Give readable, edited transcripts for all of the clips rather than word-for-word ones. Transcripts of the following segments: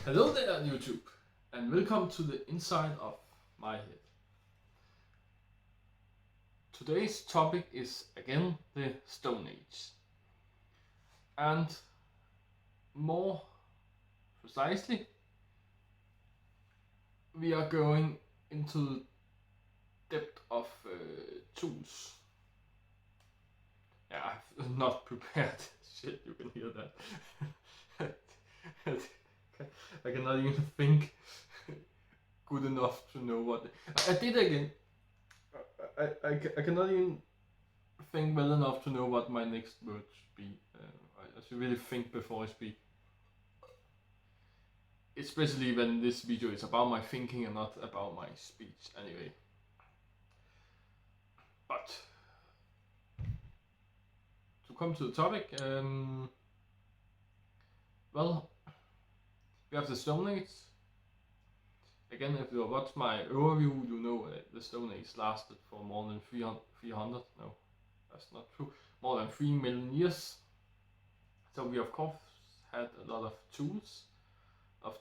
Hello there YouTube, and welcome to the inside of my head. Today's topic is again the Stone Age, and more precisely, we are going into the depth of tools. Yeah, I've not prepared. Shit, you can hear that. I cannot even think good enough to know what. I did again. I cannot even think well enough to know what my next word should be. I should really think before I speak. Especially when this video is about my thinking and not about my speech anyway. But to come to the topic, well, we have the Stone Age. Again, if you watch my overview, you know the Stone Age lasted for more than 300, no, that's not true, more than 3 million years. So we of course had a lot of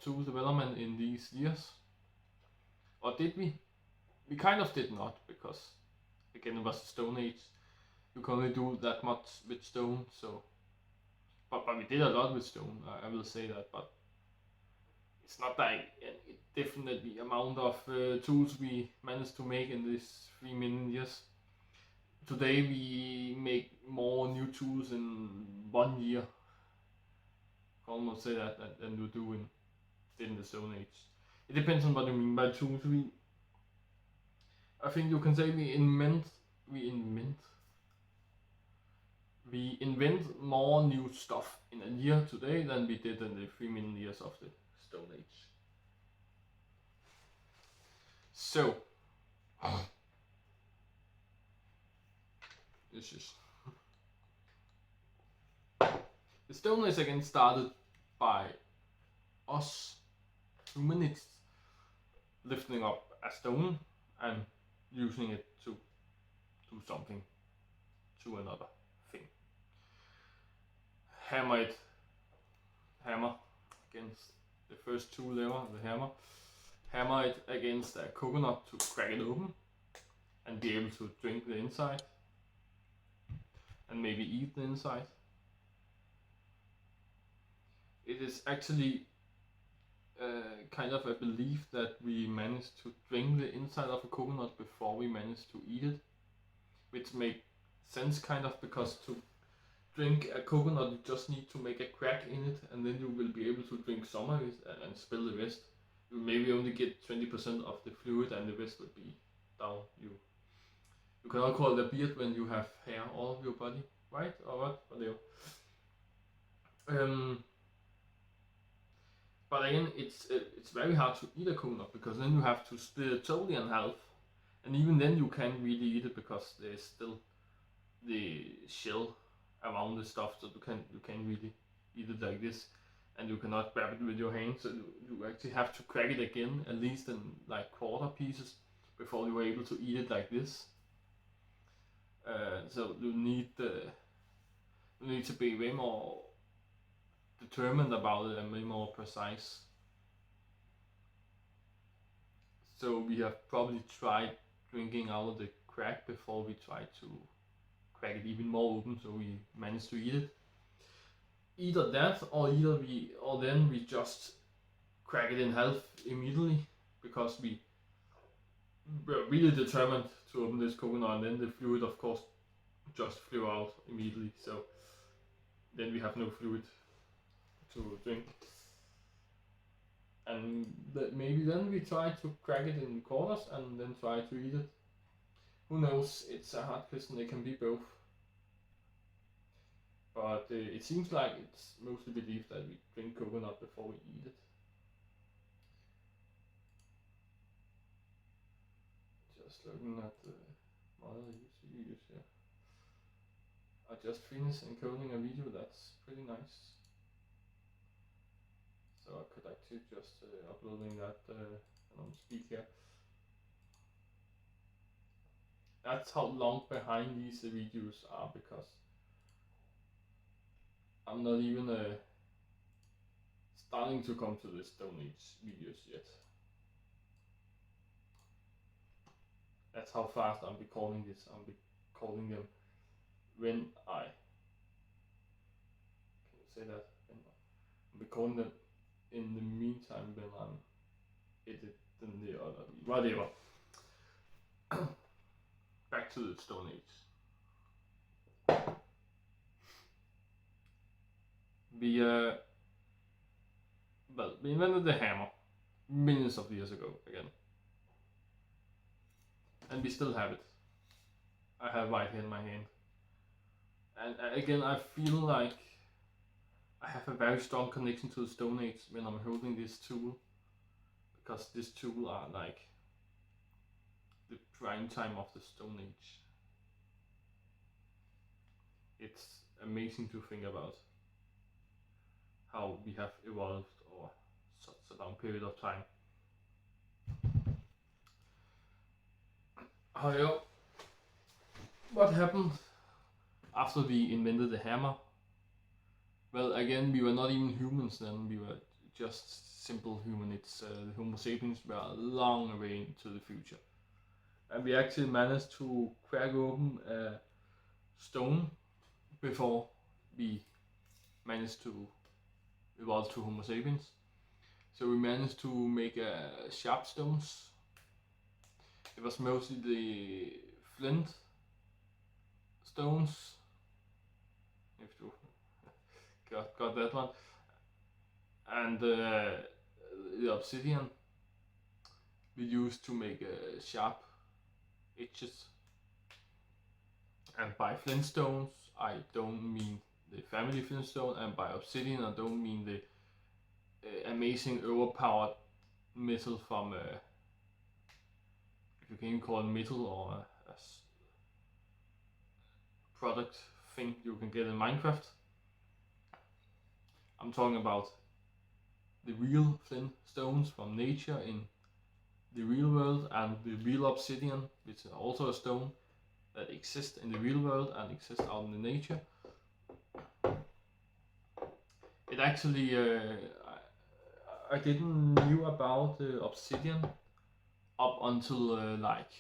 tool development in these years. Or did we? We kind of did not, because again it was the Stone Age. You can only do that much with stone, so but we did a lot with stone, I will say that, but it's not like definitely amount of tools we managed to make in these 3 million years. Today we make more new tools in 1 year. You can almost say that than you do in the Stone Age. It depends on what you mean by tools. I think you can say we invent more new stuff in a year today than we did in the 3 million years of the Stone Age. So, this is the Stone Age again started by us humanists lifting up a stone and using it to do something to another thing. Hammer against the first tool ever, the hammer. Hammer it against a coconut to crack it open and be able to drink the inside and maybe eat the inside. It is actually kind of a belief that we managed to drink the inside of a coconut before we managed to eat it, which makes sense kind of, because to drink a coconut you just need to make a crack in it, and then you will be able to drink some of it and spill the rest. You maybe only get 20% of the fluid and the rest will be down you. You cannot call it a beard when you have hair all over your body, right? Or what? Whatever. But again, it's very hard to eat a coconut, because then you have to split it totally in half, and even then you can't really eat it because there's still the shell around the stuff, so you can't really eat it like this, and you cannot grab it with your hand, so you actually have to crack it again, at least in like quarter pieces, before you are able to eat it like this. So you need to be way more determined about it and way more precise. So we have probably tried drinking out of the crack before we tried to crack it even more open, so we managed to eat it. Either that, or then we just crack it in half immediately, because we were really determined to open this coconut, and then the fluid of course just flew out immediately, so then we have no fluid to drink. And maybe then we try to crack it in quarters and then try to eat it. Who knows, it's a hard question, it can be both. But it seems like it's mostly believed that we drink coconut before we eat it. Just looking at the mother use here. I just finished encoding a video that's pretty nice. So I could actually just uploading that and on speak here. That's how long behind these videos are, because I'm not even starting to come to the Stone Age videos yet. That's how fast I'm recording this. I'm recording them when I can you say that? I'm recording them in the meantime when I'm editing the other whatever. Back to the Stone Age. We invented the hammer millions of years ago again, and we still have it. I have right here in my hand, and again I feel like I have a very strong connection to the Stone Age when I'm holding this tool, because this tool are like the prime time of the Stone Age. It's amazing to think about how we have evolved over such a long period of time. However, what happened after we invented the hammer? Well, again, we were not even humans then, we were just simple humanids. The Homo sapiens were a long way into the future. And we actually managed to crack open a stone before we managed to evolve to Homo sapiens. So we managed to make sharp stones. It was mostly the flint stones, if you got that one, and the obsidian we used to make sharp edges. And by flintstones I don't mean the family flintstone, and by obsidian I don't mean the amazing overpowered metal from if you can even call it metal, or a product thing you can get in Minecraft. I'm talking about the real flint stones from nature in the real world, and the real obsidian, which is also a stone that exists in the real world and exists out in the nature. It actually, I didn't knew about the obsidian up until like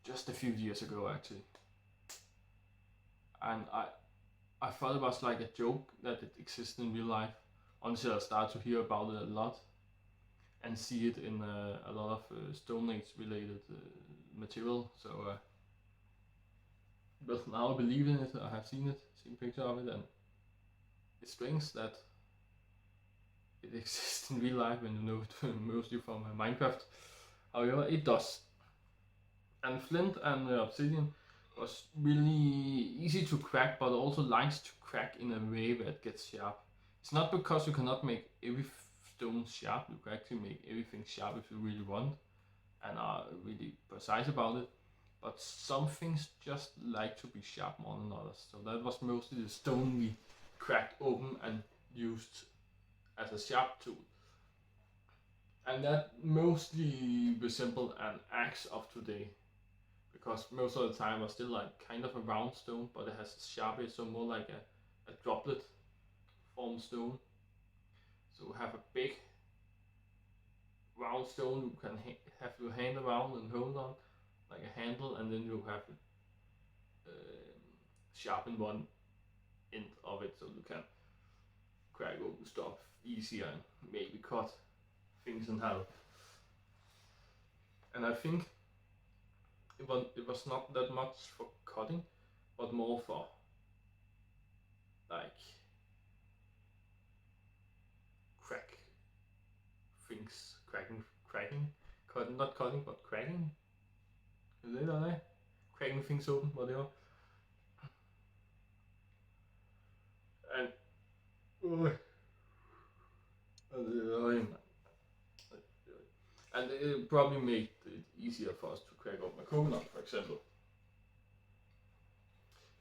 just a few years ago actually, and I thought it was like a joke that it exists in real life until I started to hear about it a lot and see it in a lot of Stone Age related material. So but now I believe in it. I have seen a picture of it, and it's strange that it exists in real life when you know it mostly from Minecraft. However, it does. And flint and obsidian was really easy to crack, but also likes to crack in a way where it gets sharp. It's not because you cannot make every stone sharp. You can actually make everything sharp if you really want and are really precise about it. But some things just like to be sharp more than others. So that was mostly the stone we cracked open and used as a sharp tool. And that mostly resembled an axe of today, because most of the time was still like kind of a round stone, but it has a sharp edge, so more like a droplet formed stone. So we have a big round stone you can have your hand around and hold on like a handle, and then you have it sharpen one end of it so you can crack open stuff easier and maybe cut things in half. And I think it was not that much for cutting, but more for like crack things, cracking, not cutting, but cracking. Is it that? Cracking things open, whatever. And and it probably made it easier for us to crack open a coconut, for example,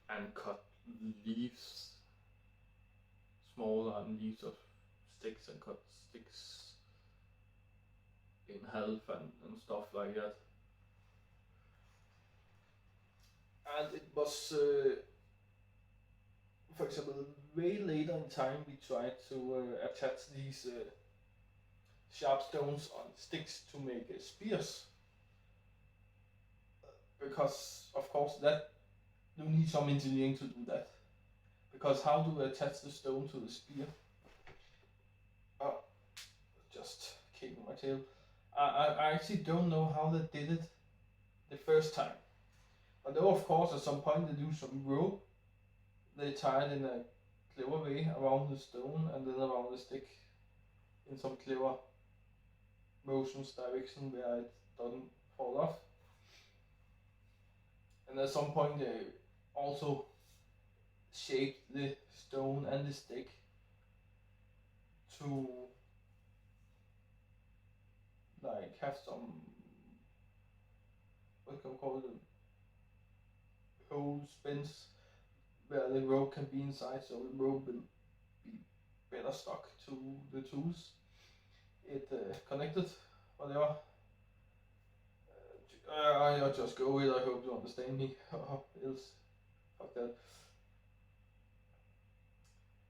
and cut leaves, smaller leaves of sticks, and cut sticks in half and stuff like that. And it was for example, way later in time we tried to attach these sharp stones on sticks to make spears, because of course that you need some engineering to do that. Because how do we attach the stone to the spear? Oh, just kicking my tail. I actually don't know how they did it the first time. I know, of course, at some point they do some rope. They tie it in a clever way around the stone and then around the stick in some clever motions direction where it doesn't fall off. And at some point they also shape the stone and the stick to like have some, what can we call it, hole spins where the rope can be inside, so the rope will be better stuck to the tools it connected, whatever. I'll just go with it. I hope you understand me. Else, fuck that.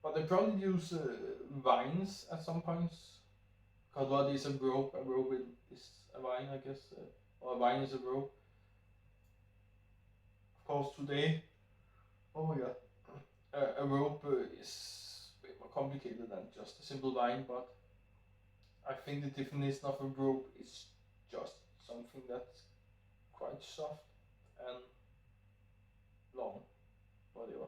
But they probably use vines at some points. Because what is a rope? A rope is a vine, I guess. Or a vine is a rope. Of course, today, oh my god, a rope is way more complicated than just a simple vine. But I think the definition of a rope is just something that's quite soft and long, whatever.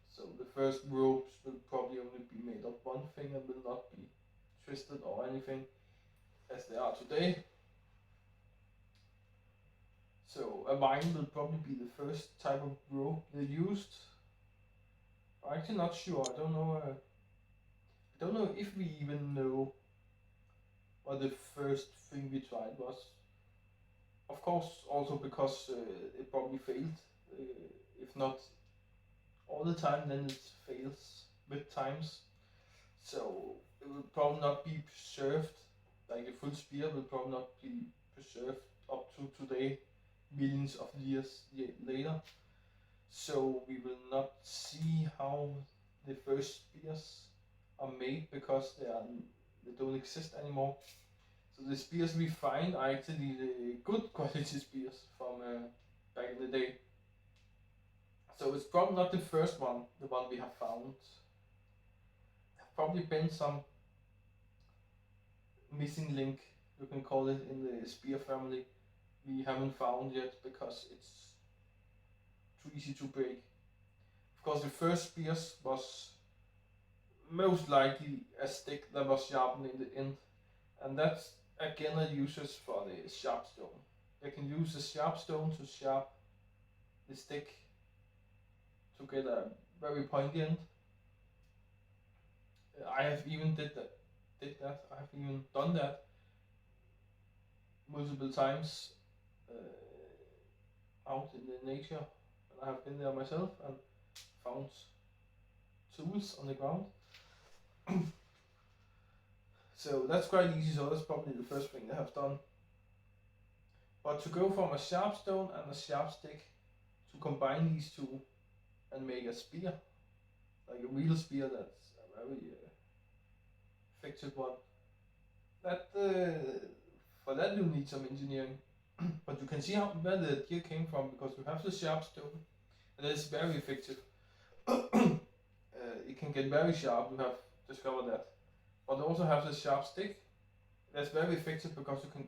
So the first ropes will probably only be made of one thing and will not be twisted or anything as they are today. So a vine will probably be the first type of rope they used. I'm actually not sure. I don't know. I don't know if we even know what the first thing we tried was. Of course, also because it probably failed. If not all the time, then it fails with times. So it will probably not be preserved. Like a full spear will probably not be preserved up to today, millions of years later. So we will not see how the first spears are made because they don't exist anymore. So the spears we find are actually the good quality spears from back in the day. So it's probably not the first one, the one we have found. There have probably been some missing link, you can call it, in the spear family we haven't found yet because it's too easy to break. Of course, the first spears was most likely a stick that was sharpened in the end, and that's again a uses for the sharp stone. They can use the sharp stone to sharp the stick to get a very pointy end. I have even did that. I have even done that multiple times out in the nature, and I have been there myself and found tools on the ground. So that's quite easy. So that's probably the first thing they have done. But to go from a sharp stone and a sharp stick to combine these two and make a spear, like a real spear that's a very effective one, that for that you need some engineering. But you can see where the idea came from, because you have the sharp stone and it's very effective. It can get very sharp, you have discovered that. But you also have the sharp stick that's very effective because you can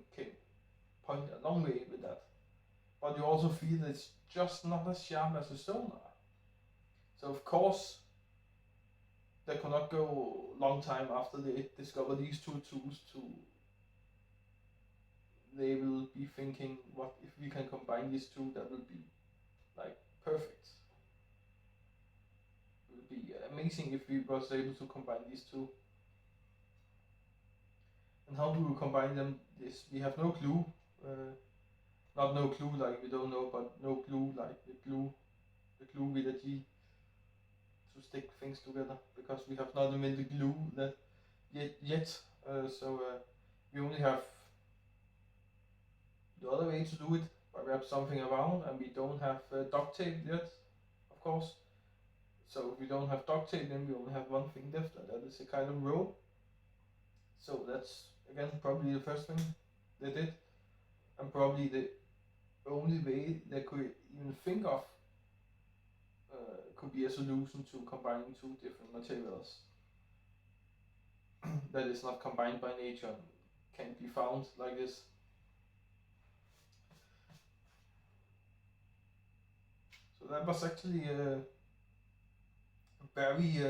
point a long way with that. But you also feel it's just not as sharp as the stone are. So of course they cannot go a long time after they discover these two tools they will be thinking, what if we can combine these two, that will be like perfect. It would be amazing if we was able to combine these two. And how do we combine them? This we have no clue. Not no clue like we don't know, but no clue like the glue with a G to stick things together, because we have not invented glue that yet. So we only have the other way to do it, where we have something around, and we don't have duct tape yet, of course. So if we don't have duct tape, then we only have one thing left, and that is a kind of rope. So that's again probably the first thing they did, and probably the only way they could even think of could be a solution to combining two different materials that is not combined by nature and can be found like this. So that was actually a very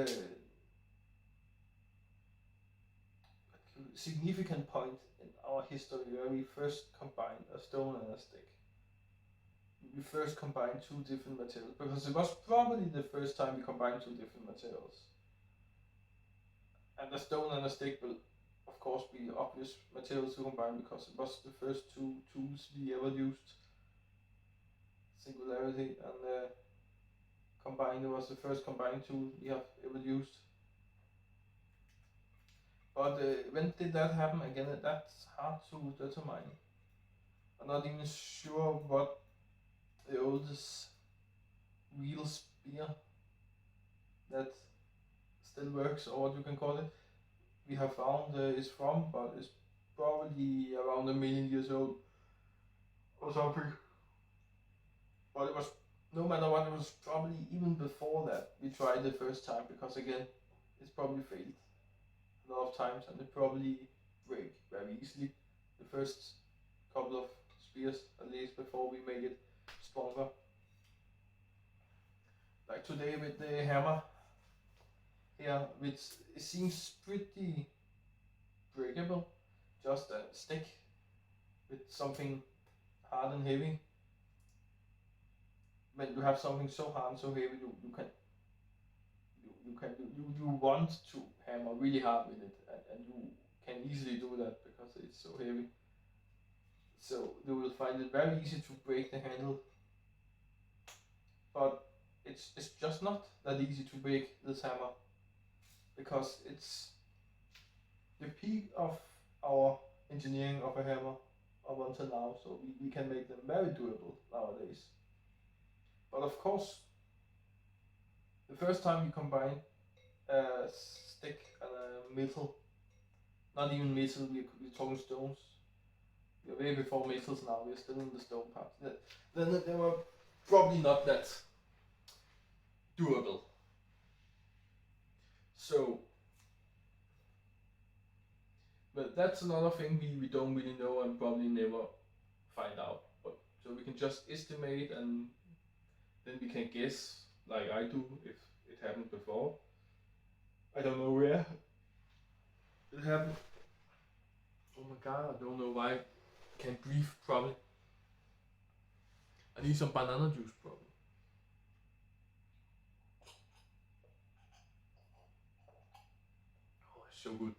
significant point in our history where we first combined a stone and a stick. We first combined two different materials because it was probably the first time we combined two different materials. And a stone and a stick will, of course, be obvious materials to combine because it was the first two tools we ever used. Singularity and combined was the first combined tool we have ever used. But when did that happen? Again, that's hard to determine. I'm not even sure what the oldest real spear that still works, or what you can call it, we have found is from, but it's probably around 1,000,000 years old or something. But it was, no matter what, it was probably even before that we tried the first time, because again, it's probably failed a lot of times and it probably break very easily the first couple of spears, at least before we make it stronger. Like today with the hammer here, which it seems pretty breakable, just a stick with something hard and heavy. When you have something so hard and so heavy, you want to hammer really hard with it, and you can easily do that because it's so heavy. So you will find it very easy to break the handle, but it's just not that easy to break this hammer, because it's the peak of our engineering of a hammer up until now, so we can make them very durable nowadays. But of course, the first time we combine a stick and a metal, not even metal, we're talking stones. We're way before metals now, we're still in the stone part. Then they were probably not that durable. So, but that's another thing we don't really know and probably never find out. But so we can just estimate, and then we can guess, like I do, if it happened before. I don't know where it happened. Oh my god, I don't know why. Can't breathe probably. I need some banana juice probably. Oh, it's so good.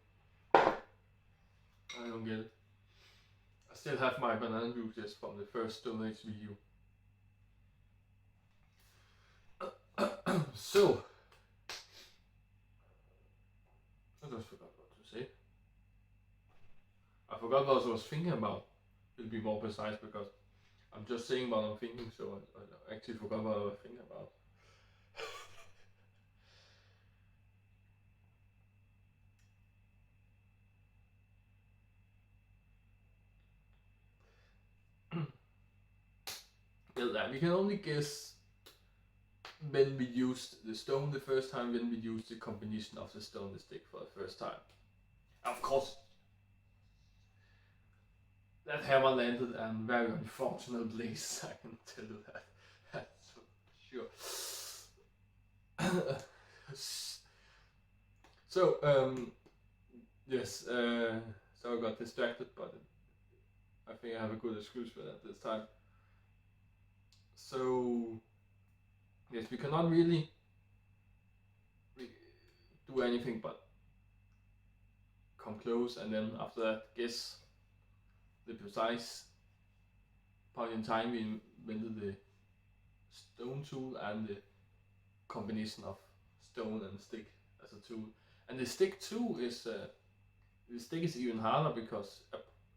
I don't get it. I still have my banana juice just from the first Stone Age video. So, I just forgot what to say. I forgot what I was thinking about. It'll be more precise because I'm just saying what I'm thinking, so I actually forgot what I was thinking about. Well, we can only guess when we used the stone the first time, when we used the combination of the stone and the stick for the first time. Of course, that hammer landed in a very unfortunate place, I can tell you that. That's for sure. So, yes, so I got distracted, but I think I have a good excuse for that this time. So, yes, we cannot really do anything but come close, and then after that guess the precise point in time we invented the stone tool and the combination of stone and stick as a tool. And the stick too is the stick is even harder, because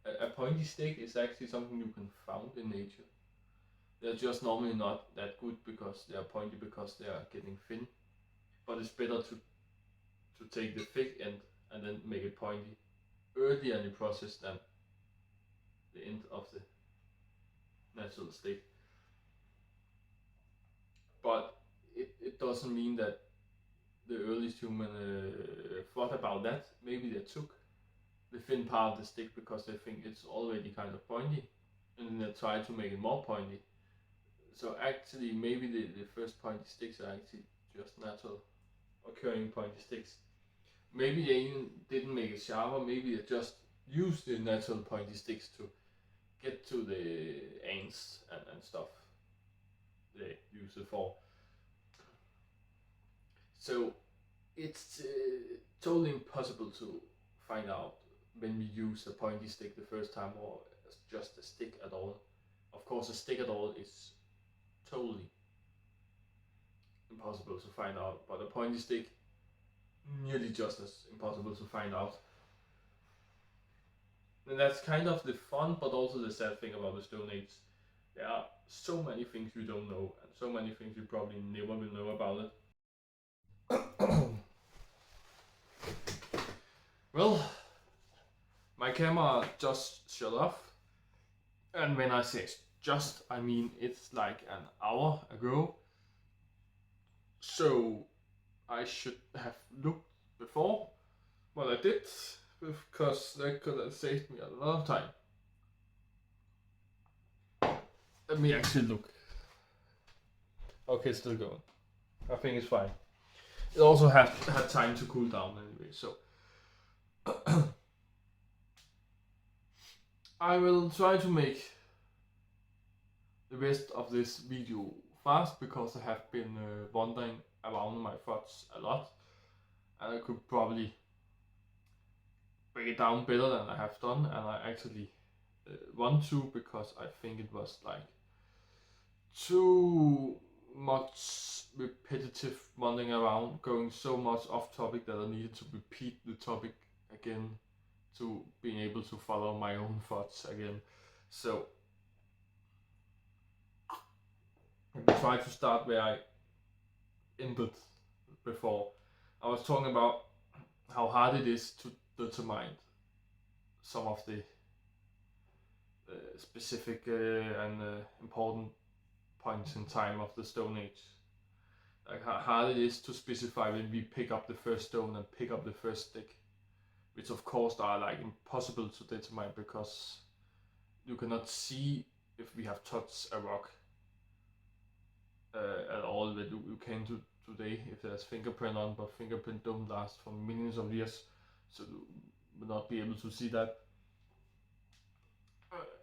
a pointy stick is actually something you can find in nature. They're just normally not that good because they are pointy, because they are getting thin. but it's better to take the thick end and then make it pointy earlier in the process than the end of the natural stick. But it doesn't mean that the earliest human thought about that. Maybe they took the thin part of the stick because they think it's already kind of pointy, and then they try to make it more pointy. So actually maybe the first pointy sticks are actually just natural occurring pointy sticks. Maybe they even didn't make it sharper, maybe they just used the natural pointy sticks to get to the ants and stuff they use it for. So it's totally impossible to find out when we use a pointy stick the first time or just a stick at all. Of course, a stick at all is totally impossible to find out, but a pointy stick nearly just as impossible to find out. And that's kind of the fun but also the sad thing about the Stone Age. There are so many things you don't know and so many things you probably never will know about it. Well, my camera just shut off, and when I say just, I mean it's like an hour ago. So I should have looked before, but I did, because that could have saved me a lot of time. Let me actually look. Okay, it's still going. I think it's fine. It also had time to cool down anyway, so I will try to make the rest of this video fast because I have been wandering around my thoughts a lot, and I could probably break it down better than I have done, and I actually want to, because I think it was like too much repetitive wandering around, going so much off topic that I needed to repeat the topic again to being able to follow my own thoughts again. So let me try to start where I ended before. I was talking about how hard it is to determine some of the specific and important points in time of the Stone Age. Like how hard it is to specify when we pick up the first stone and pick up the first stick, which of course are like impossible to determine because you cannot see if we have touched a rock at all that you can do today if there's fingerprint on, but fingerprint don't last for millions of years, so you will not be able to see that.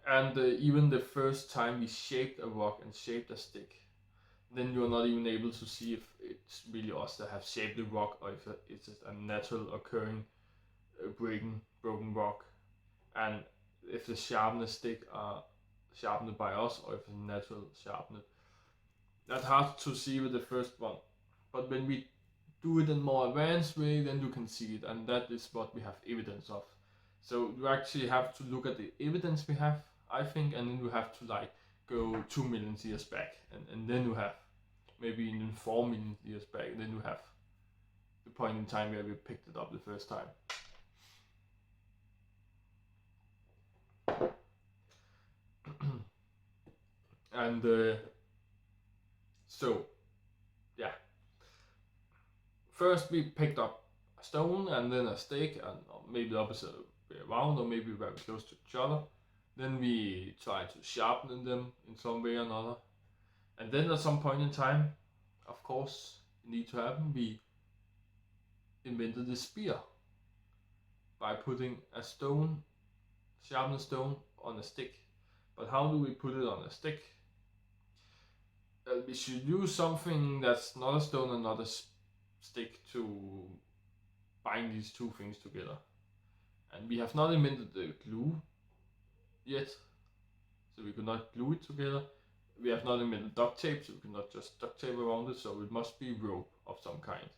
And even the first time we shaped a rock and shaped a stick, then you're not even able to see if it's really us that have shaped the rock or if it's just a natural occurring broken rock, and if the sharpened stick are sharpened by us or if it's natural sharpened. That's hard to see with the first one, but when we do it in more advanced way, then you can see it, and that is what we have evidence of. So you actually have to look at the evidence we have, I think, and then you have to like go 2 million years back, and then you have maybe even 4 million years back, and then you have the point in time where we picked it up the first time. And so yeah, first we picked up a stone and then a stick, and maybe the opposite way around, or maybe very close to each other. Then we tried to sharpen them in some way or another, and then at some point in time, of course it need to happen, we invented the spear by putting a stone, sharpened stone, on a stick. But how do we put it on a stick? We should use something that's not a stone and not a stick to bind these two things together. And we have not invented the glue yet, so we could not glue it together. We have not invented duct tape, so we cannot just duct tape around it, so it must be rope of some kind.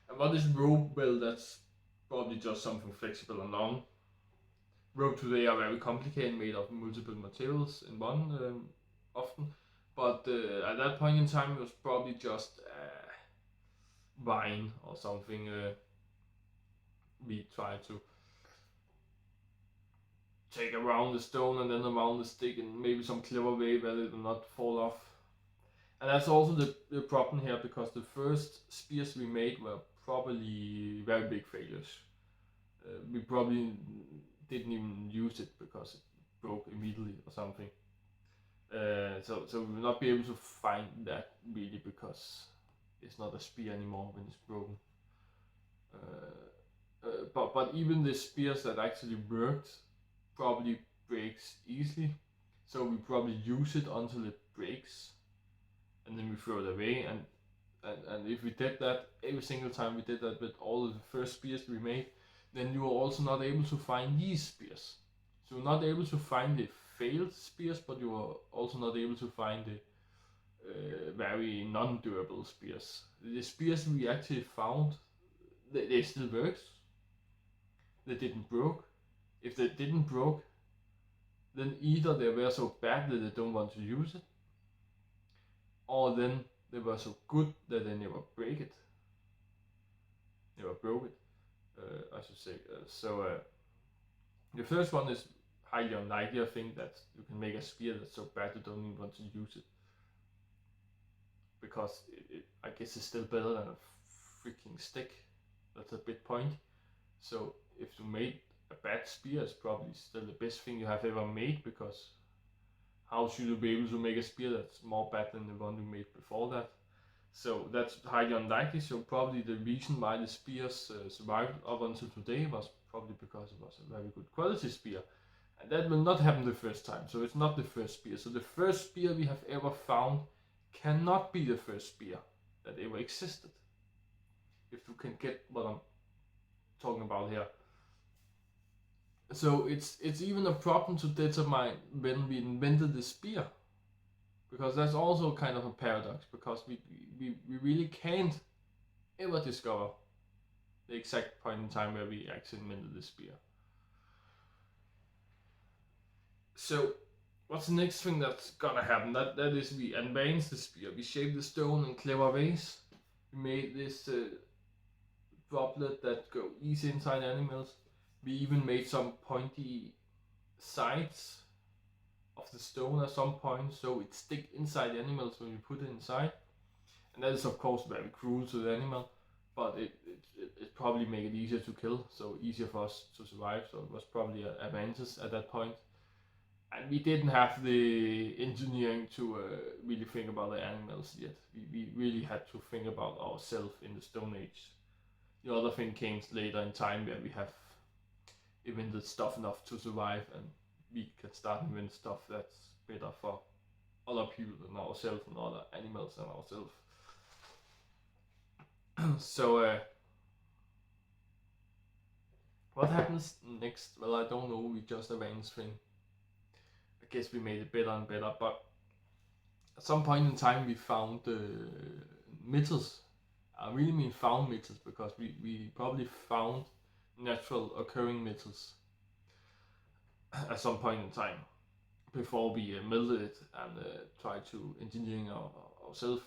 And what is rope? Well, that's probably just something flexible and long. Rope today are very complicated, made of multiple materials in one often, but at that point in time it was probably just vine or something. We try to take around the stone and then around the stick in maybe some clever way where it will not fall off. And that's also the problem here, because the first spears we made were probably very big failures. We probably didn't even use it because it broke immediately or something. So we will not be able to find that really, because it's not a spear anymore when it's broken. But even the spears that actually worked probably breaks easily. So we probably use it until it breaks, and then we throw it away. And if we did that every single time we did that with all of the first spears we made, then you are also not able to find these spears. So you're not able to find the failed spears, but you are also not able to find the very non-durable spears. The spears we actually found, they still works. They didn't broke. If they didn't broke, then either they were so bad that they don't want to use it, or then they were so good that they never break it. Never broke it, I should say. The first one is highly unlikely. I think that you can make a spear that's so bad you don't even want to use it, because I guess it's still better than a freaking stick. That's a bit point. So if you made a bad spear, it's probably still the best thing you have ever made, because how should you be able to make a spear that's more bad than the one you made before that? So that's highly unlikely. So probably the reason why the spears survived up until today was probably because it was a very good quality spear. And that will not happen the first time, so it's not the first spear. So the first spear we have ever found cannot be the first spear that ever existed. If you can get what I'm talking about here. So it's even a problem to determine when we invented the spear, because that's also kind of a paradox, because we really can't ever discover the exact point in time where we actually invented the spear. So what's the next thing that's gonna happen? That is, we advance the spear, we shape the stone in clever ways. We made this droplet that go easy inside animals. We even made some pointy sides of the stone at some point, so it stick inside the animals when you put it inside. And that is of course very cruel to the animal, but it probably make it easier to kill, so easier for us to survive. So it was probably an advantage at that point. And we didn't have the engineering to really think about the animals yet. We really had to think about ourselves in the Stone Age. The other thing came later in time, where we have invented stuff enough to survive, and we can start inventing stuff that's better for other people than ourselves and other animals than ourselves. So what happens next? Well, I don't know. We just advance thing. I guess we made it better and better, but at some point in time we found metals. I really mean found metals, because we probably found natural occurring metals at some point in time before we melted it and tried to engineering ourselves.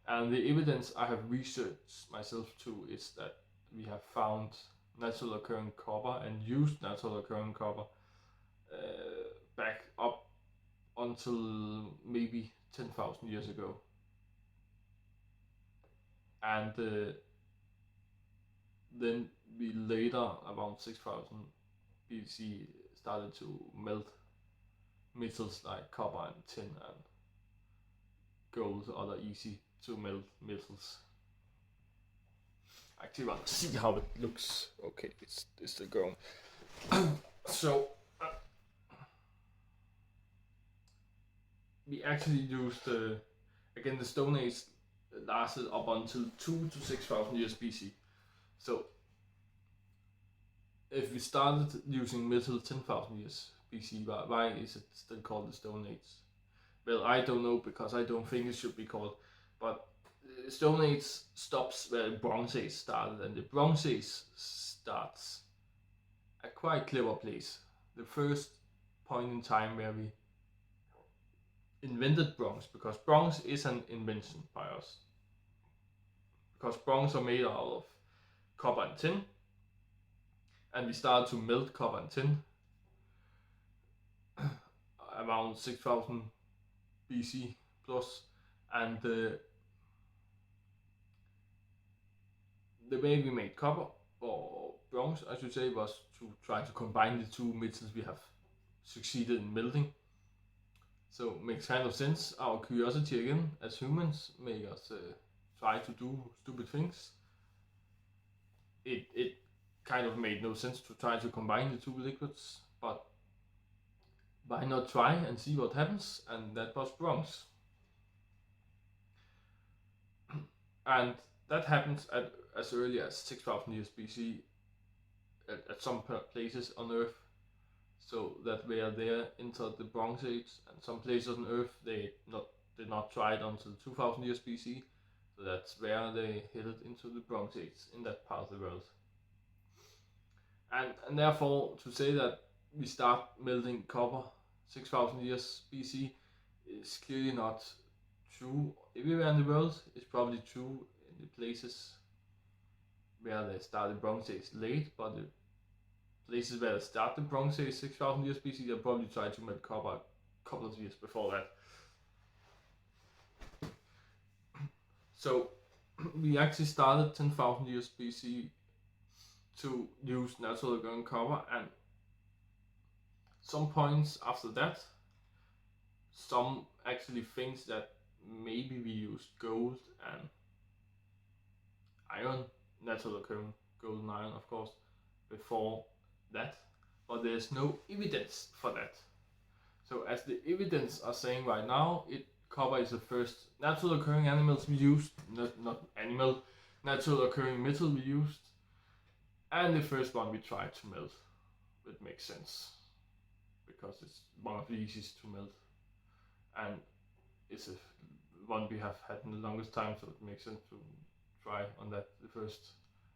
And the evidence I have researched myself to is that we have found natural occurring copper and used natural occurring copper back up until maybe 10,000 years ago. And then we later, around 6,000 BC, started to melt metals like copper and tin and gold, other easy to melt metals. Actually, want to see how it looks. Okay, it's still going. So we actually used again, the Stone Age lasted up until 2 to 6,000 years BC. So if we started using metal 10,000 years BC, why is it still called the Stone Age? Well, I don't know, because I don't think it should be called. But Stone Age stops where the Bronze Age started, and the Bronze Age starts a quite clever place. The first point in time where we invented bronze, because bronze is an invention by us. because bronze are made out of copper and tin, and we started to melt copper and tin around 6000 BC plus, and the way we made copper, or bronze I should say, was to try to combine the two metals we have succeeded in melting. So it makes kind of sense. Our curiosity again as humans make us try to do stupid things. It kind of made no sense to try to combine the two liquids, but why not try and see what happens? And that was bronze. And that happens at as early as 6000 years BC at some places on Earth. So that we are there entered the Bronze Age, and some places on Earth they did not try it until 2000 years BC. So that's where they headed into the Bronze Age in that part of the world. And therefore, to say that we start melting copper 6000 years BC is clearly not true everywhere in the world. It's probably true in the places where they started Bronze Age late, but the places where they started Bronze Age 6000 years BC, they probably tried to melt copper a couple of years before that. So we actually started 10,000 years BC to use natural occurring copper, and some points after that, some actually thinks that maybe we used gold and iron, natural occurring gold and iron of course, before that, but there's no evidence for that. So as the evidence are saying right now, copper is the first natural occurring animals we used, natural occurring metal we used, and the first one we tried to melt. It makes sense because it's one of the easiest to melt, and it's a one we have had in the longest time, so it makes sense to try on that the first,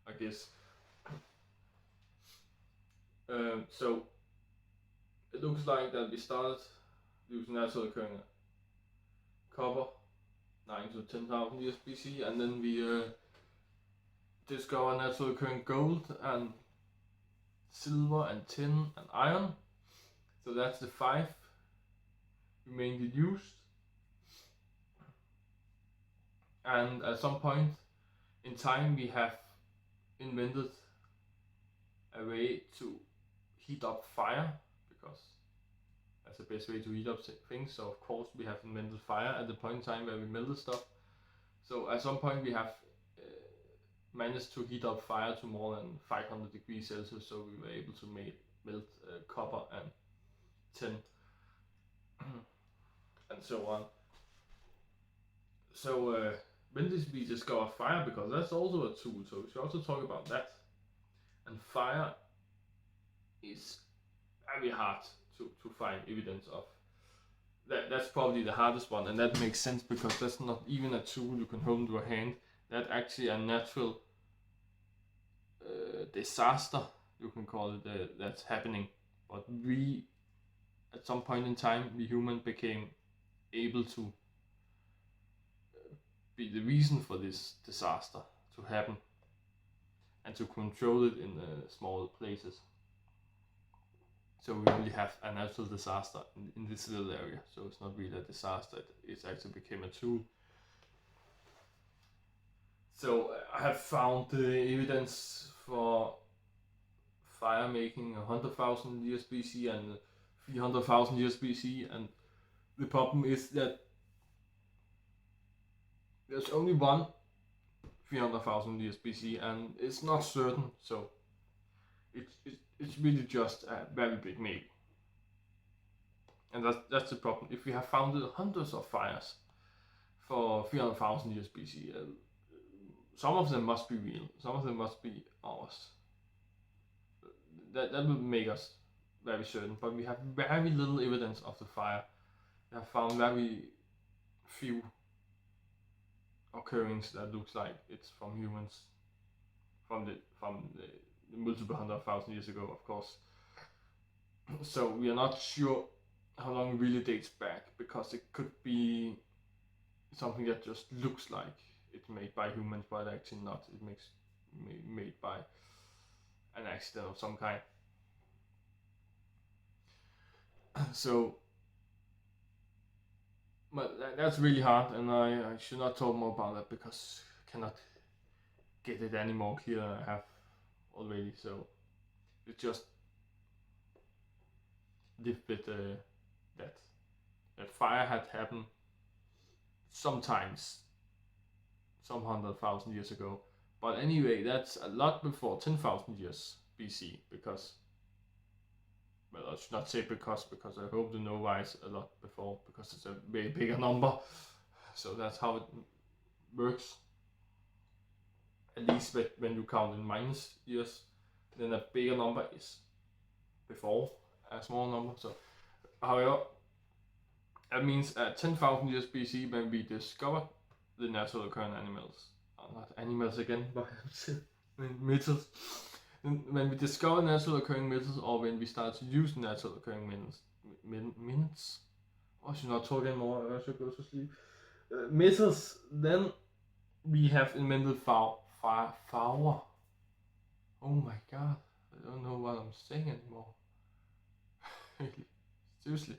I guess. So it looks like that we started using natural occurring copper 9 to 10,000 years BC, and then we discover natural occurring gold and silver and tin and iron. So that's the 5 we mainly used. And at some point in time we have invented a way to heat up fire, because that's the best way to heat up things. So of course we have invented fire at the point in time where we melted stuff. So at some point we have managed to heat up fire to more than 500 degrees Celsius, so we were able to melt copper and tin and so on. So when did we discover fire? Because that's also a tool, so we should also talk about that. And fire is very hard to find evidence of. That's probably the hardest one, and that makes sense because that's not even a tool you can hold into a hand. That's actually a natural disaster, you can call it, that's happening. But we, at some point in time, we human became able to be the reason for this disaster to happen, and to control it in small places. So we only have a natural disaster in this little area, so it's not really a disaster, it actually became a tool. So I have found the evidence for fire making 100,000 years BC and 300,000 years BC, and the problem is that there's only one 300,000 years BC, and it's not certain, so it's really just a very big maybe. And that's the problem. If we have founded hundreds of fires for 300,000 years BC, some of them must be real, some of them must be ours. That would make us very certain, but we have very little evidence of the fire. We have found very few occurrence that looks like it's from humans, from the multiple 100,000 years ago, of course. So we are not sure how long it really dates back, because it could be something that just looks like it's made by humans, but actually not. It makes made by an accident of some kind. So, but that's really hard, and I should not talk more about that because I cannot get it any more clear than I have already. So, it just live with that fire had happened sometimes some 100,000 years ago. But anyway, that's a lot before 10,000 years BC, because, well, I should not say because I hope to know why it's a lot before, because it's a way bigger number. So that's how it works. At least when you count in minus years, then a bigger number is before a small number. So, however, that means at 10,000 years BC, when we discovered the natural occurring animals, not animals again, but metals. When we discover natural occurring metals, or when we start to use natural occurring minutes, I should not talk anymore, I should go to sleep. Metals, then we have invented fire. Oh my god, I don't know what I'm saying anymore. Seriously.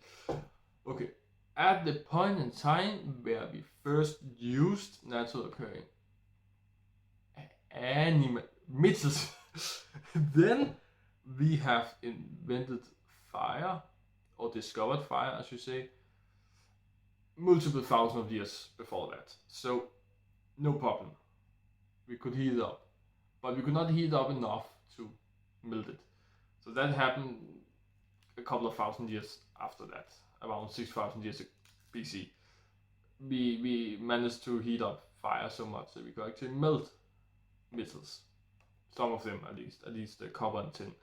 Okay, at the point in time where we first used natural occurring metals, then we have invented fire, or discovered fire, I should say, multiple thousands of years before that. So, no problem. We could heat it up, but we could not heat it up enough to melt it. So that happened a couple of thousand years after that, around 6,000 years BC. We managed to heat up fire so much that we could actually melt metals. Some of them, at least the copper and tin.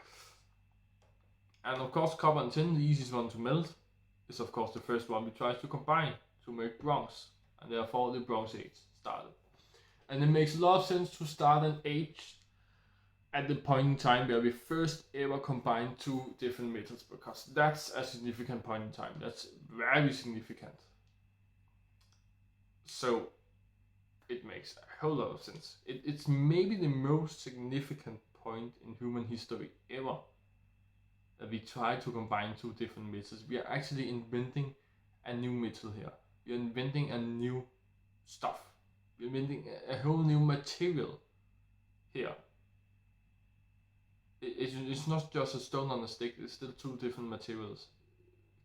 And of course, copper and tin, the easiest one to melt, is of course the first one we tried to combine to make bronze, and therefore the Bronze Age started. And it makes a lot of sense to start an age at the point in time where we first ever combined two different metals, because that's a significant point in time. That's very significant. So it makes a whole lot of sense. It's maybe the most significant point in human history ever that we try to combine two different metals. We are actually inventing a new metal here. We are inventing a new stuff. We're inventing a whole new material here. It's not just a stone on a stick, it's still two different materials,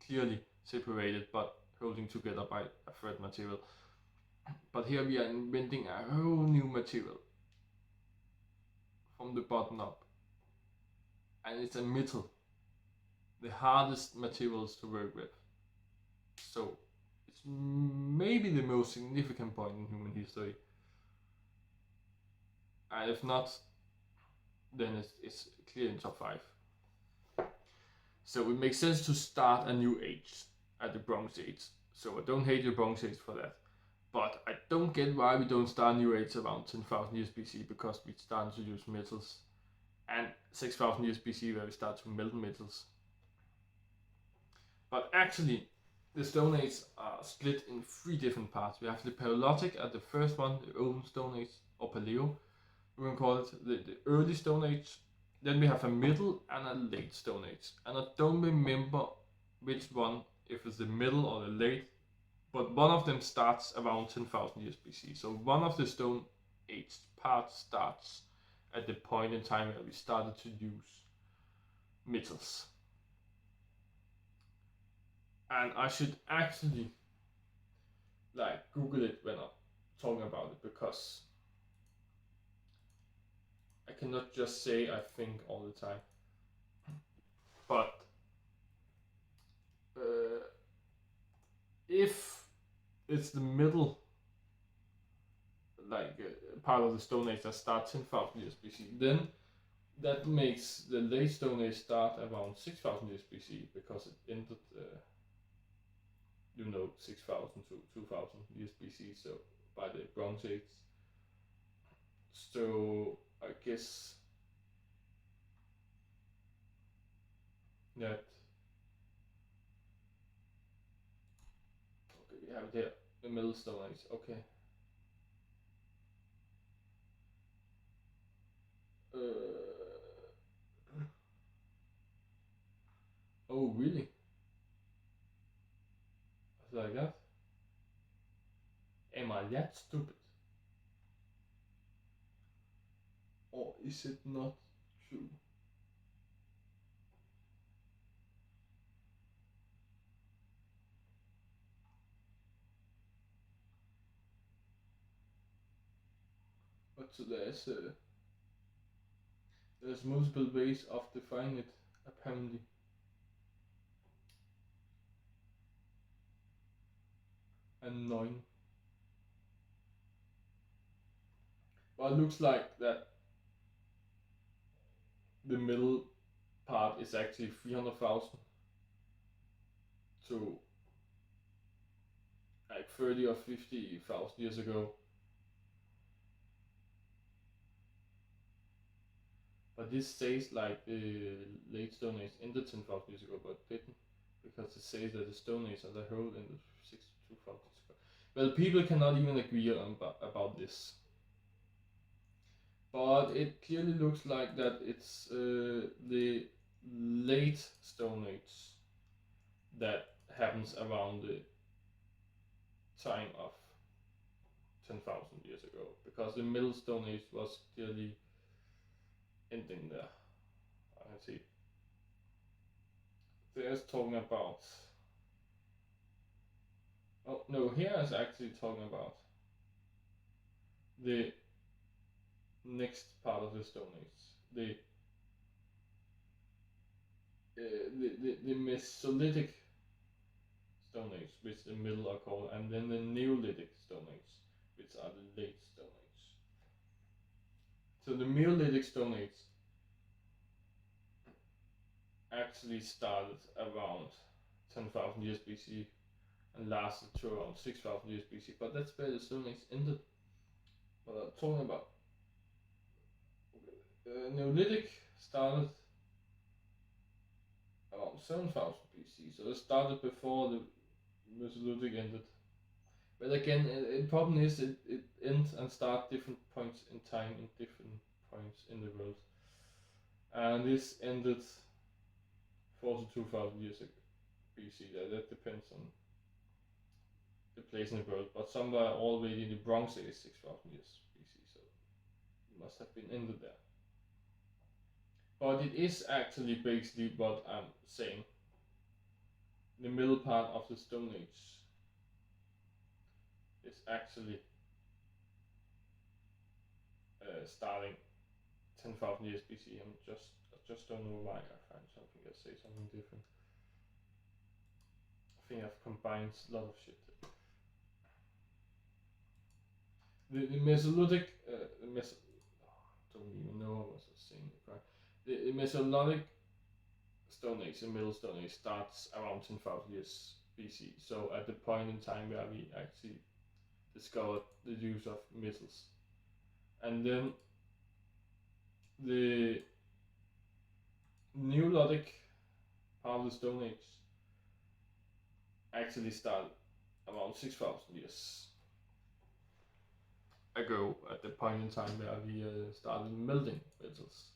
clearly separated but holding together by a thread material. But here we are inventing a whole new material from the bottom up, and it's a metal, the hardest materials to work with. So it's maybe the most significant point in human history, and if not, then it's clear in top 5. So it makes sense to start a new age at the Bronze Age. So I don't hate the Bronze Age for that. But I don't get why we don't start a new age around 10,000 years BC, because we started to use metals, and 6,000 years BC where we start to melt metals. But actually, the Stone Age are split in 3 different parts. We have the Paleolithic at the first one, the Old Stone Age, or Paleo, we can call it the early Stone Age. Then we have a middle and a late Stone Age. And I don't remember which one, if it's the middle or the late, but one of them starts around 10,000 years BC. So one of the Stone Age parts starts at the point in time where we started to use metals. And I should actually Google it when I'm talking about it, because I cannot just say I think all the time. But if it's the middle, part of the Stone Age that starts 10,000 years BC, then that makes the late Stone Age start around 6,000 years BC, because it ended, 6,000 to 2,000 years BC, so by the Bronze Age. So I guess that, okay, we have it here, the middle Stone Age, okay. really? It's like that? Am I that stupid? Or is it not true? But so there's multiple ways of defining it, apparently. Annoying. But it looks like that the middle part is actually 300,000 to like 30 or 50,000 years ago. But this says like the late Stone Age ended 10,000 years ago, but didn't, because it says that the Stone Age as a whole ended 62,000 years ago. Well, people cannot even agree on about this. But it clearly looks like that it's the late Stone Age that happens around the time of 10,000 years ago, because the Middle Stone Age was clearly ending there. I can see. There's talking about. Oh no, here is actually talking about the next part of the Stone Age, the Mesolithic Stone Age, which the middle are called, and then the Neolithic Stone Age, which are the late Stone Age. So the Neolithic Stone Age actually started around 10,000 years BC and lasted to around 6,000 years BC, but that's where the Stone Age ended. What I'm talking about. Neolithic started around 7,000 BC, so it started before the Mesolithic ended. But again, the problem is it ends and starts different points in time in different points in the world. And this ended 42,000 years ago BC. That depends on the place in the world, but somewhere already in the Bronze Age 6,000 years BC, so it must have been ended there. But it is actually basically what I'm saying. The middle part of the Stone Age is actually starting 10,000 years BC. I just don't know why I find something that says something different. I think I've combined a lot of shit. The Mesolithic, don't even know what I was saying. The Mesolithic Stone Age, the Middle Stone Age, starts around 10,000 years BC. So at the point in time where we actually discovered the use of metals, and then the Neolithic part of the Stone Age actually started around 6,000 years ago, at the point in time where we started melting metals.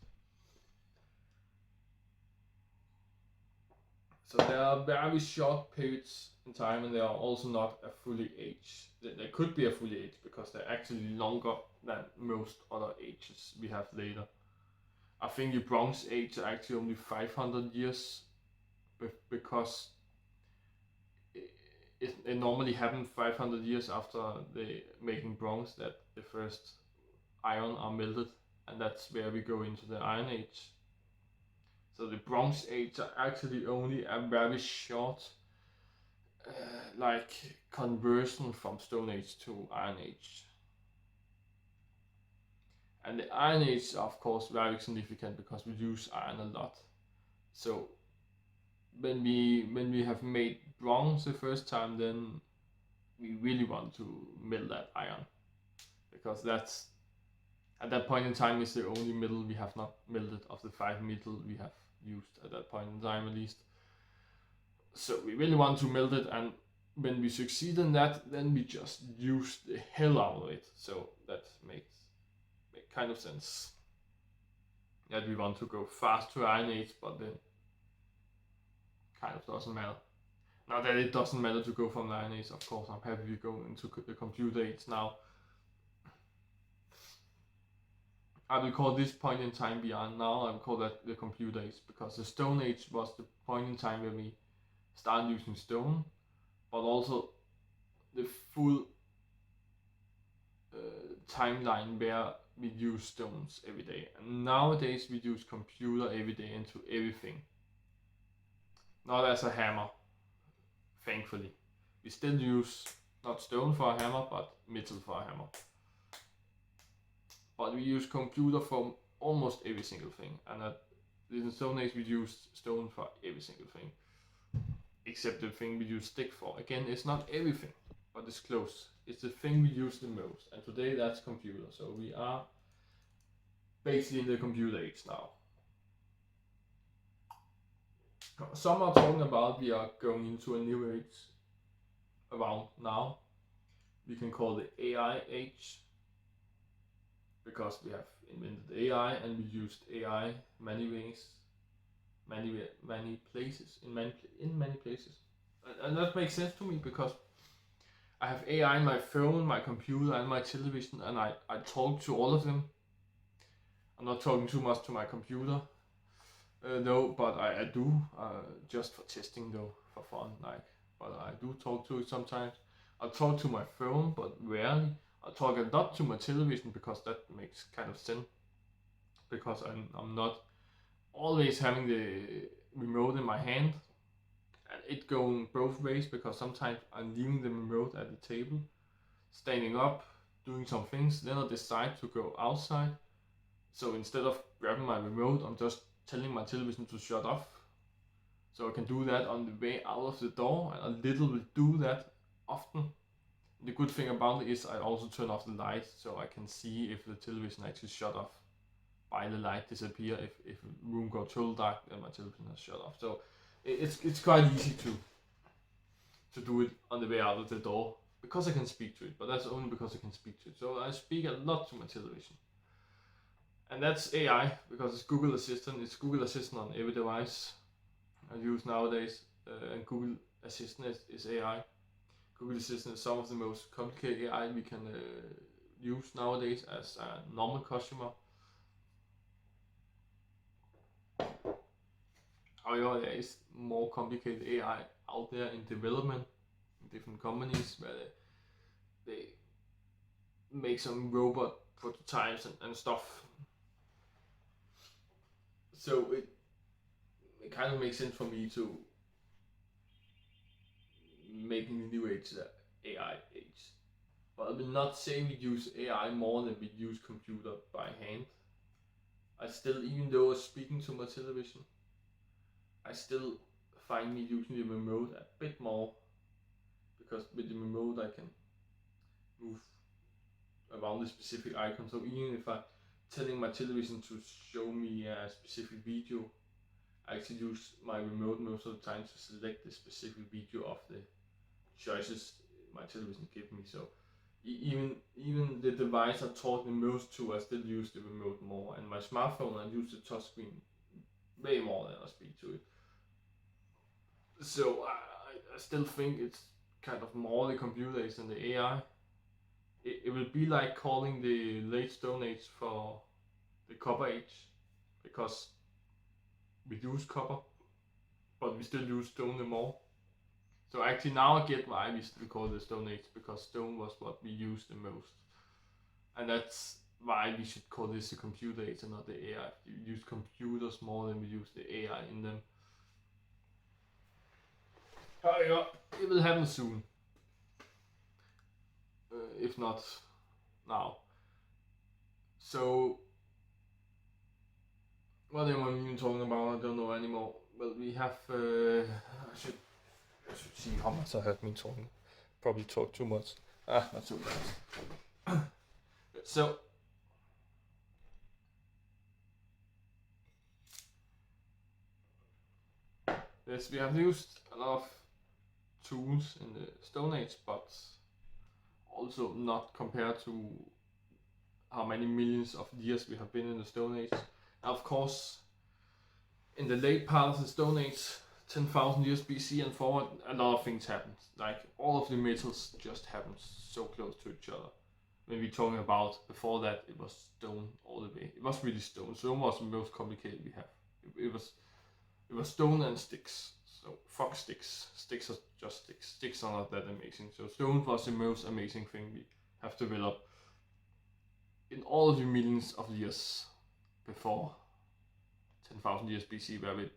So there are very short periods in time, and they are also not a fully age. They could be a fully age because they're actually longer than most other ages we have later. I think the Bronze Age are actually only 500 years, because it normally happened 500 years after the making bronze that the first iron are melted, and that's where we go into the Iron Age. So the Bronze Age are actually only a very short like conversion from Stone Age to Iron Age. And the Iron Age is of course very significant because we use iron a lot. So when we have made bronze the first time, then we really want to melt that iron, because that's at that point in time is the only metal we have not melted of the 5 metal we have used at that point in time, at least. So we really want to melt it, and when we succeed in that, then we just use the hell out of it. So that makes kind of sense that we want to go fast to Iron Age, but then kind of doesn't matter. Now that it doesn't matter to go from the Iron Age, of course, I'm happy we go into the computer age now. I will call this point in time beyond now, I will call that the computer age, because the Stone Age was the point in time where we started using stone, but also the full timeline where we use stones every day. And nowadays we use computer every day into everything. Not as a hammer, thankfully. We still use not stone for a hammer, but metal for a hammer. But we use computer for almost every single thing. And in the Stone Age we used stone for every single thing. Except the thing we use stick for. Again, it's not everything, but it's close. It's the thing we use the most. And today that's computer. So we are basically in the computer age now. Some are talking about we are going into a new age around now. We can call it AI age, because we have invented AI and we used AI many ways, many places, in many places. And that makes sense to me, because I have AI in my phone, my computer and my television, and I talk to all of them. I'm not talking too much to my computer, no, but I do, just for testing though, for fun, like, but I do talk to it sometimes. I talk to my phone, but rarely. I talk a lot to my television, because that makes kind of sense, because I'm not always having the remote in my hand, and it going both ways, because sometimes I'm leaving the remote at the table, standing up, doing some things, then I decide to go outside. So instead of grabbing my remote, I'm just telling my television to shut off. So I can do that on the way out of the door, and I little will do that often. The good thing about it is I also turn off the light, so I can see if the television actually shut off by the light disappear. If the room got total dark, then my television has shut off. So it's quite easy to do it on the way out of the door, because I can speak to it, but that's only because I can speak to it. So I speak a lot to my television. And that's AI, because it's Google Assistant. It's Google Assistant on every device I use nowadays, and Google Assistant is AI. Google Assistant is some of the most complicated AI we can use nowadays as a normal customer. However, there is more complicated AI out there in development in different companies, where they make some robot prototypes and stuff. So it kind of makes sense for me to making the new age the AI age. But I will not say we use AI more than we use computer by hand. I still, even though I'm speaking to my television, I still find me using the remote a bit more, because with the remote I can move around the specific icon. So even if I'm telling my television to show me a specific video, I actually use my remote most of the time to select the specific video of the choices my television gives me. So even the device I talk the most to, I still use the remote more. And my smartphone, I use the touchscreen way more than I speak to it. So I still think it's kind of more the computer age than the AI. It will be like calling the late Stone Age for the Copper Age, because we use copper, but we still use stone the more. So actually now I get why we still call it the Stone Age, because stone was what we used the most. And that's why we should call this the computer age and not the AI. We use computers more than we use the AI in them. However, it will happen soon. If not now. So what am I even talking about? I don't know anymore. Well, we have. I should see how much I heard me talking. Probably talk too much. Not too bad. So yes, we have used a lot of tools in the Stone Age, but also not compared to how many millions of years we have been in the Stone Age. Now, of course, in the late part of the Stone Age, 10,000 years BC and forward, a lot of things happened. Like all of the metals just happened so close to each other. When we're talking about before that, it was stone all the way. It was really stone. Stone was the most complicated we have. It was stone and sticks. So fuck sticks. Sticks are just sticks. Sticks are not that amazing. So stone was the most amazing thing we have developed in all of the millions of years before 10,000 years BC, where we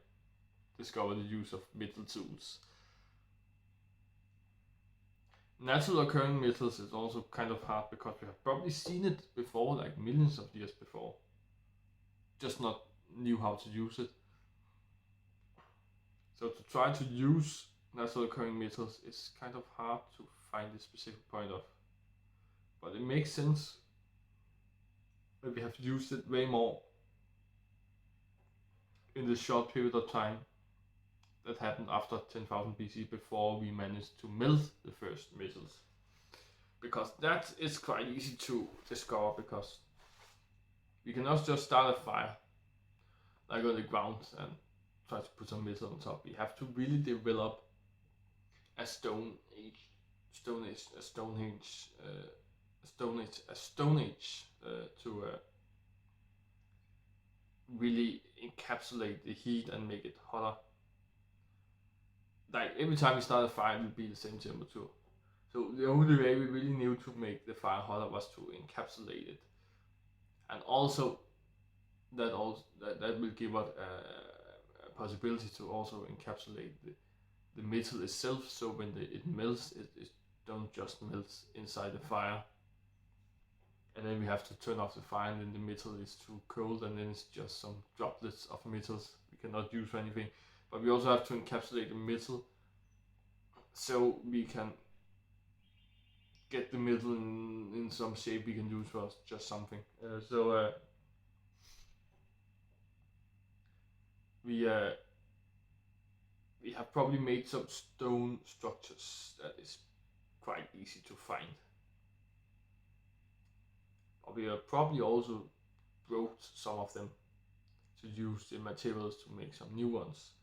discovered the use of metal tools. Natural occurring metals is also kind of hard because we have probably seen it before, like millions of years before, just not knew how to use it. So to try to use natural occurring metals is kind of hard to find a specific point of. But it makes sense that we have used it way more in this short period of time that happened after 10,000 BC before we managed to melt the first metals. Because that is quite easy to discover, because we cannot just start a fire like on the ground and try to put some metal on top. We have to really develop a Stone Age to really encapsulate the heat and make it hotter. Like every time we start a fire, it will be the same temperature. So the only way we really knew to make the fire hotter was to encapsulate it, and also that will give us a possibility to also encapsulate the metal itself. So when it melts, it don't just melt inside the fire, and then we have to turn off the fire, and then the metal is too cold, and then it's just some droplets of metals we cannot use for anything. But we also have to encapsulate the metal so we can get the metal in some shape we can use for just something. We have probably made some stone structures that is quite easy to find. But we have probably also broke some of them to use the materials to make some new ones.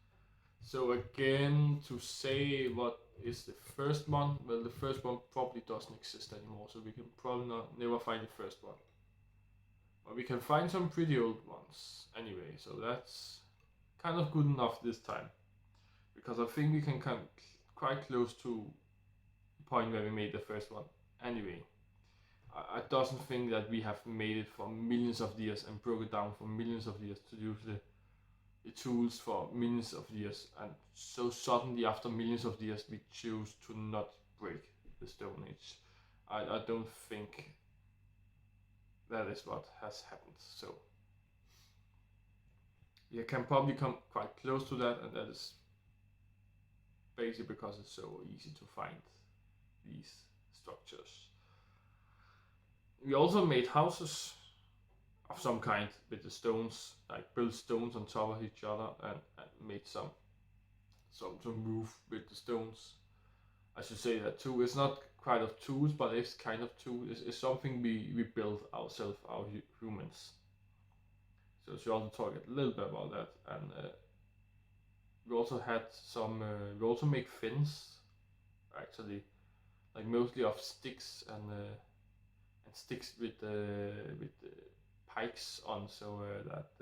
So again, to say what is the first one, well, the first one probably doesn't exist anymore, so we can probably never find the first one. But we can find some pretty old ones anyway, so that's kind of good enough this time. Because I think we can come quite close to the point where we made the first one. Anyway, I doesn't think that we have made it for millions of years and broke it down for millions of years to use the tools for millions of years, and so suddenly after millions of years we choose to not break the Stone Age. I don't think that is what has happened. So we can probably come quite close to that, and that is basically because it's so easy to find these structures. We also made houses of some kind with the stones, like built stones on top of each other, and made some roof with the stones. I should say that too. It's not quite of tools, but it's kind of tool. It's something we build ourselves, our humans. So she also talk a little bit about that, and we also had some. We also make fins, actually, like mostly of sticks and sticks with pikes on, so that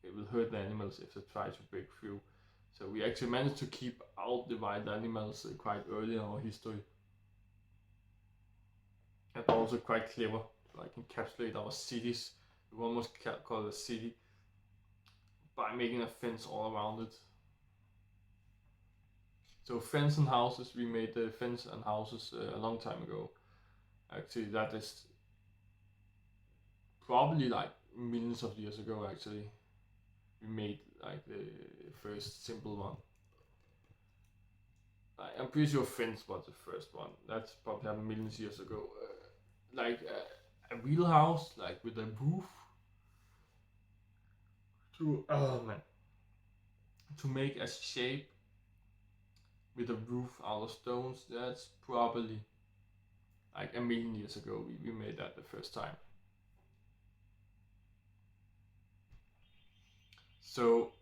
it will hurt the animals if they try to break through. So we actually managed to keep out the wild animals quite early in our history. And also quite clever to like encapsulate our cities. We almost call it a city by making a fence all around it. So fence and houses, we made the fence and houses a long time ago. Actually, that is probably like millions of years ago. Actually, we made like the first simple one. I'm pretty sure fence was the first one. That's probably happened millions of years ago. Like a wheelhouse, like with a roof. To make a shape with a roof out of stones, that's probably like a million years ago. We made that the first time. So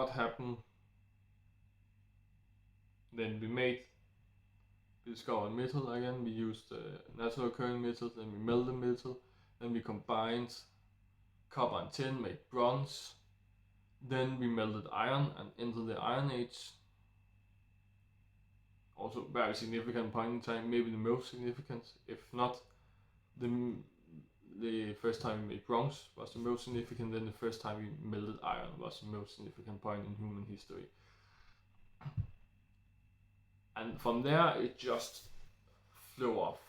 what happened. Then we discovered metal again. We used natural occurring metal. Then we melted metal. Then we combined copper and tin, made bronze. Then we melted iron and entered the Iron Age. Also very significant point in time, maybe the most significant, if not the first time we made bronze was the most significant, then the first time we melted iron was the most significant point in human history. And from there it just flew off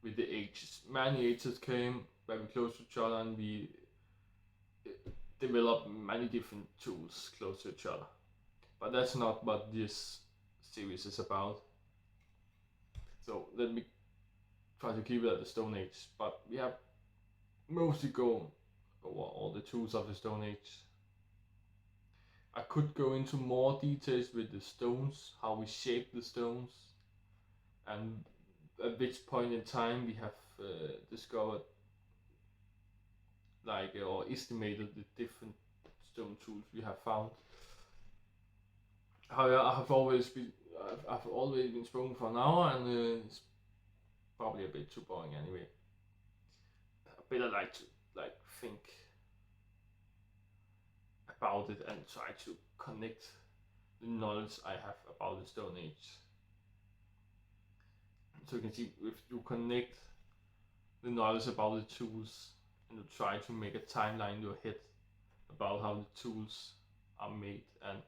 with the ages. Many ages came very close to each other, and we developed many different tools close to each other. But that's not what this series is about. So let me try to keep it at the Stone Age. But we have mostly gone over all the tools of the Stone Age. I could go into more details with the stones, how we shape the stones, and at which point in time we have discovered or estimated the different stone tools we have found. However, I've always been spoken for an hour, and it's probably a bit too boring anyway. I better like to think about it and try to connect the knowledge I have about the Stone Age. So you can see, if you connect the knowledge about the tools and you try to make a timeline in your head about how the tools are made and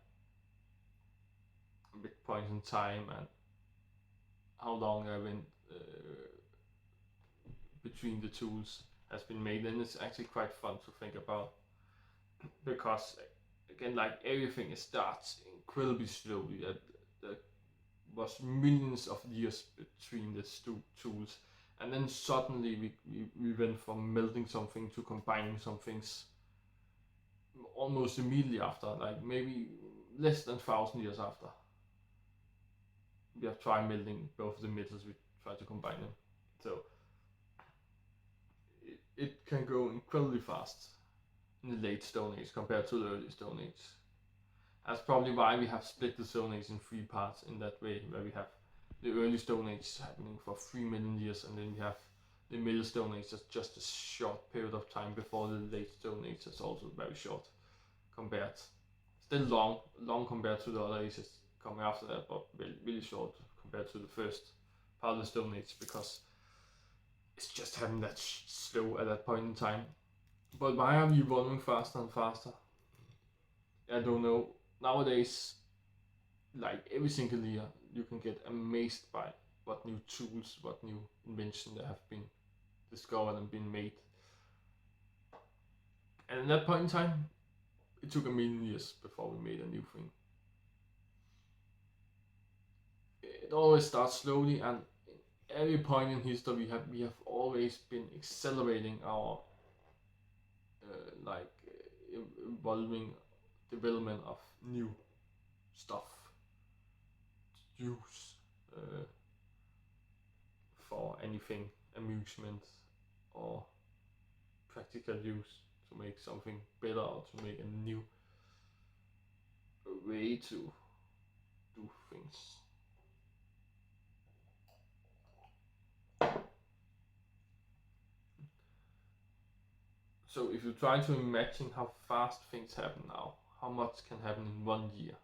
big points in time and how long I've been between the tools has been made, and it's actually quite fun to think about, because again, like everything, it starts incredibly slowly. There was millions of years between the tools, and then suddenly we went from melting something to combining some things almost immediately after, like maybe less than 1,000 years after. We have tried melting both the metals, we try to combine them. So it can go incredibly fast in the late Stone Age compared to the early Stone Age. That's probably why we have split the Stone Age in 3 parts in that way, where we have the early Stone Age happening for 3 million years, and then we have the middle Stone Age as just a short period of time before the late Stone Age. That's also very short compared, still long compared to the other ages coming after that, but really short compared to the first part of the Stone Age, because it's just happened that slow at that point in time. But why are we evolving faster and faster? I don't know. Nowadays, like every single year, you can get amazed by what new tools, what new inventions that have been discovered and been made. And at that point in time, it took 1,000,000 years before we made a new thing. It always starts slowly, and at every point in history we have always been accelerating our evolving development of new stuff to use for anything, amusement or practical use, to make something better or to make a new way to do things. So if you try to imagine how fast things happen now, how much can happen in 1 year,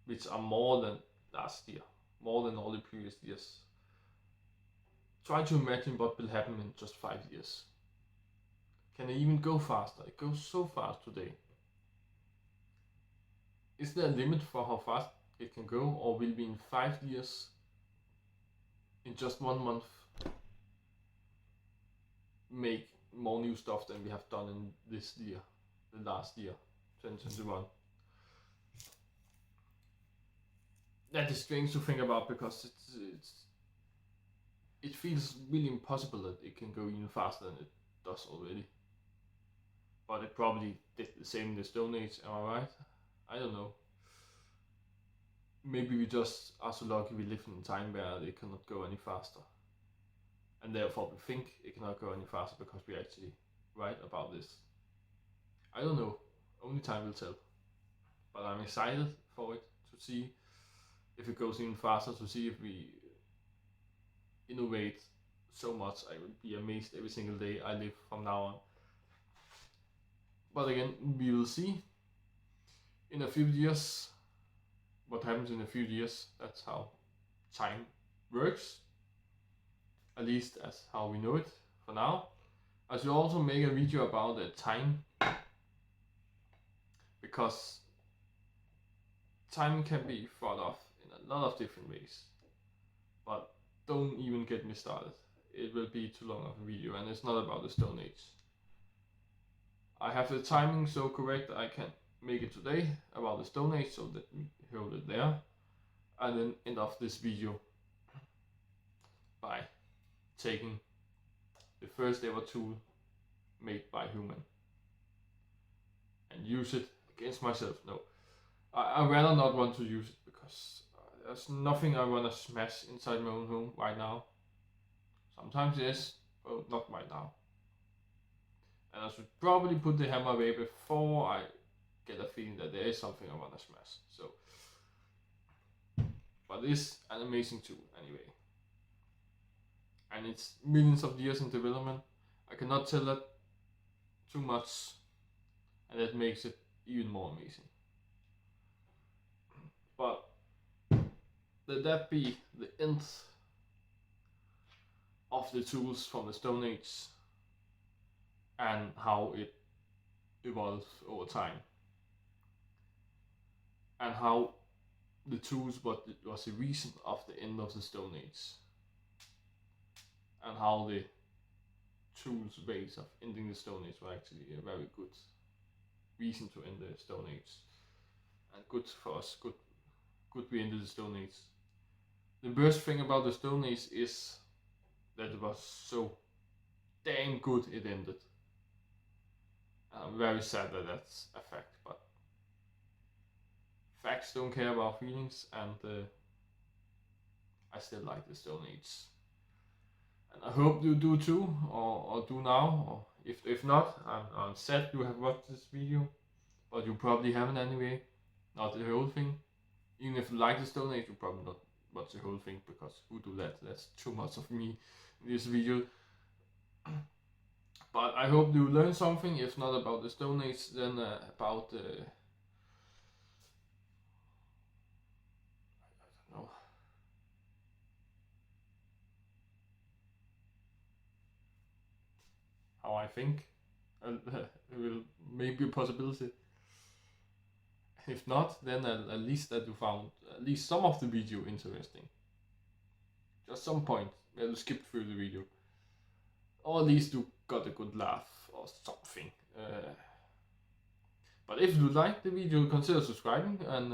which are more than last year, more than all the previous years. Try to imagine what will happen in just 5 years. Can it even go faster? It goes so fast today. Is there a limit for how fast it can go, or will we in 5 years, in just 1 month, make more new stuff than we have done in this year, the last year, 2021? That is strange to think about, because it feels really impossible that it can go even faster than it does already. But it probably did the same in the Stone Age, am I right? I don't know. Maybe we just are so lucky we live in a time where they cannot go any faster. And therefore we think it cannot go any faster because we're actually right about this. I don't know. Only time will tell. but I'm excited for it, to see if it goes even faster, to see if we innovate so much. I will be amazed every single day I live from now on. But again, we will see in a few years what happens in a few years. That's how time works, at least as how we know it for now. I should also make a video about time, because time can be thought of in a lot of different ways, but don't even get me started. It will be too long of a video, and it's not about the Stone Age. I have the timing so correct I can make it today about the Stone Age, so let me hold it there, and then end off this video by taking the first ever tool made by human and use it against myself. No, I rather not want to use it, because there's nothing I want to smash inside my own home right now. Sometimes yes, but not right now. And I should probably put the hammer away before I get a feeling that there is something I want to smash. So, but it's an amazing tool anyway. And it's millions of years in development. I cannot tell that too much, and that makes it even more amazing. But let that be the end of the tools from the Stone Age and how it evolved over time, and how the tools was the reason of the end of the Stone Age, and how the tools ways of ending the Stone Age were actually a very good reason to end the Stone Age, and good for us, good we ended the Stone Age. The worst thing about the Stone Age is that it was so damn good it ended. I'm very sad that that's a fact, but facts don't care about feelings, and I still like the Stone Age. And I hope you do too, or do now, or if not, I'm sad you have watched this video, but you probably haven't anyway, not the whole thing. Even if you like the Stone Age, you probably not watch the whole thing, because who do that? That's too much of me in this video. But I hope you learned something, if not about the Stone Age, then about I don't know. How I think. It will maybe a possibility. If not, then at least that you found at least some of the video interesting. Just some point where you skipped through the video. Or at least you got a good laugh or something. But if you like the video, consider subscribing, and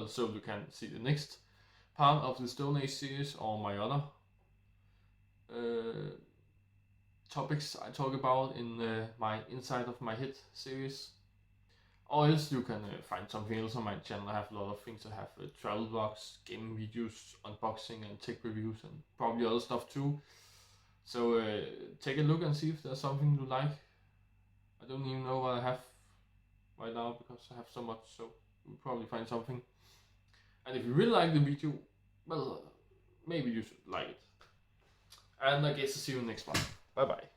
so you can see the next part of the Stone Age series, or my other topics I talk about in my Inside of My Head series. Or else you can find something else on my channel. I have a lot of things. I have travel vlogs, gaming videos, unboxing and tech reviews, and probably other stuff too. So take a look and see if there's something you like. I don't even know what I have right now, because I have so much, so you'll probably find something. And if you really like the video, well, maybe you should like it. And I guess I'll see you next one. Bye bye.